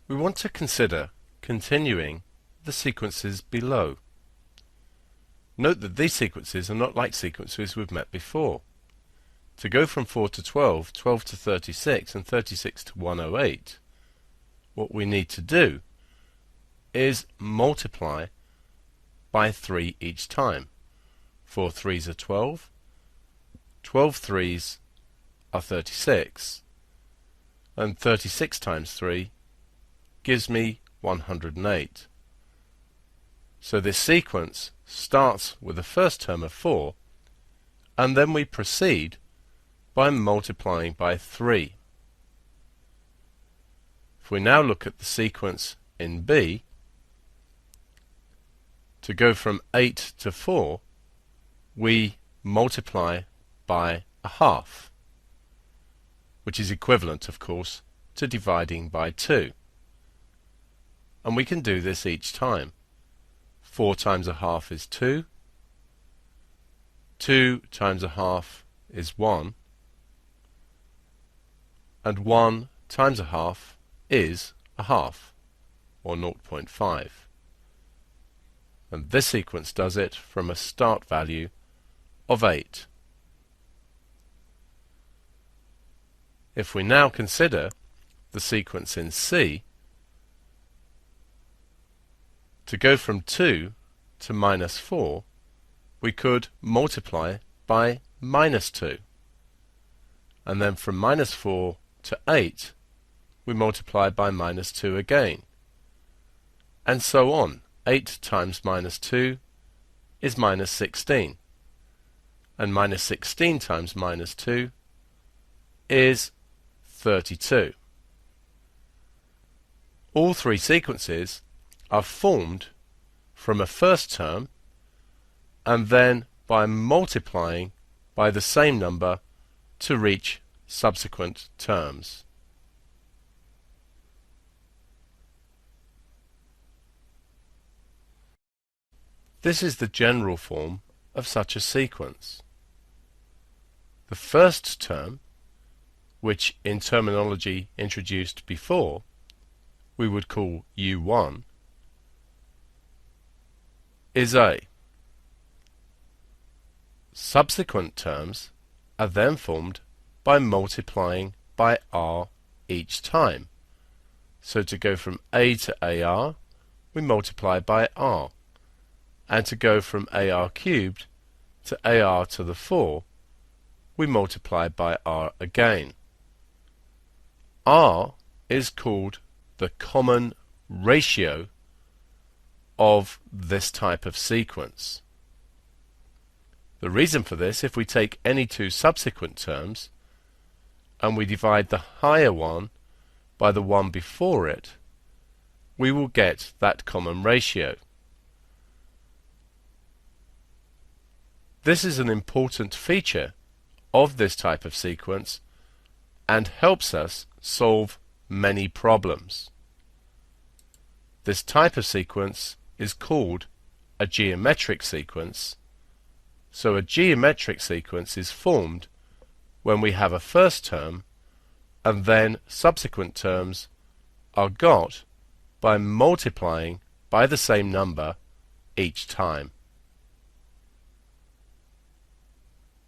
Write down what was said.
we want to consider continuing the sequences below. Note that these sequences are not like sequences we've met before. To go from 4 to 12, 12 to 36, and 36 to 108, what we need to do is multiply by 3 each time. 4 3s are 12, 12 3s are 36, and 36 times 3 gives me 108. So this sequence starts with the first term of 4, and then we proceed by multiplying by 3. If we now look at the sequence in B, to go from 8 to 4, we multiply by a half, which is equivalent, of course, to dividing by 2. And we can do this each time. 4 times a half is 2. 2 times a half is 1. And 1 times a half is a half, or 0.5. And this sequence does it from a start value of 8. If we now consider the sequence in C, to go from 2 to minus 4, we could multiply by minus 2. And then from minus 4 to 8, we multiply by minus 2 again. And so on. 8 times minus 2 is minus 16. And minus 16 times minus 2 is 32. All three sequences are formed from a first term and then by multiplying by the same number to reach subsequent terms. This is the general form of such a sequence. The first term, which in terminology introduced before we would call U1, is A. Subsequent terms are then formed by multiplying by R each time. So to go from A to AR, we multiply by R. And to go from AR cubed to AR to the 4, we multiply by R again. R is called the common ratio of this type of sequence. The reason for this, if we take any two subsequent terms and we divide the higher one by the one before it, we will get that common ratio. This is an important feature of this type of sequence and helps us solve many problems. This type of sequence is called a geometric sequence. So a geometric sequence is formed when we have a first term and then subsequent terms are got by multiplying by the same number each time.